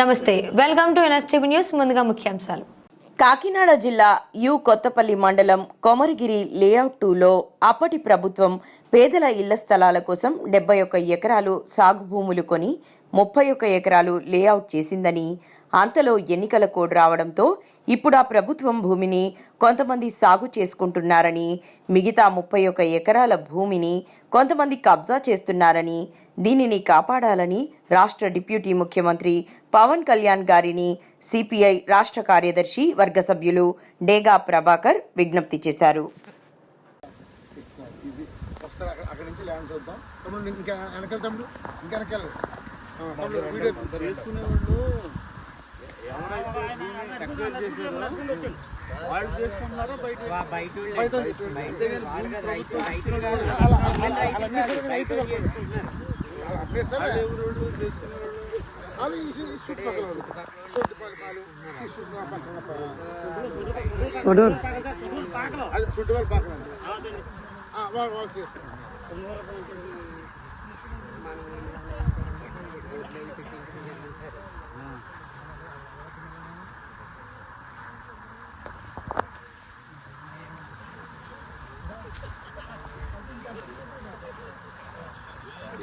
నమస్తే, welcome to NSTV news. ముందుగా ముఖ్యాంశాలు. కాకినాడ జిల్లా యు కొత్తపల్లి మండలం కొమరగిరి లేఅవుట్ 2లో అప్పటి ప్రభుత్వం పేదల ఇళ్ల స్థలాల కోసం 71 ఎకరాలు సాగు భూములు కొని 31 ఎకరాలు లేఅవుట్ చేసిందని, అంతలో ఎన్నికల కోడ్ రావడంతో ఇప్పుడు ఆ ప్రభుత్వం భూమిని కొంతమంది సాగు చేసుకుంటున్నారని, మిగతా 31 ఎకరాల భూమిని కొంతమంది కబ్జా చేస్తున్నారని, దీనిని కాపాడాలని రాష్ట్ర డిప్యూటీ ముఖ్యమంత్రి పవన్ కళ్యాణ్ గారిని సిపిఐ రాష్ట్ర కార్యదర్శి వర్గ సభ్యులు డేగా ప్రభాకర్ విజ్ఞప్తి చేశారు.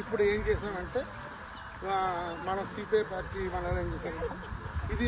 ఇప్పుడు ఏం చేసామంటే మన సిపిఐ పార్టీ మనం ఏం చేసామంటే ఇది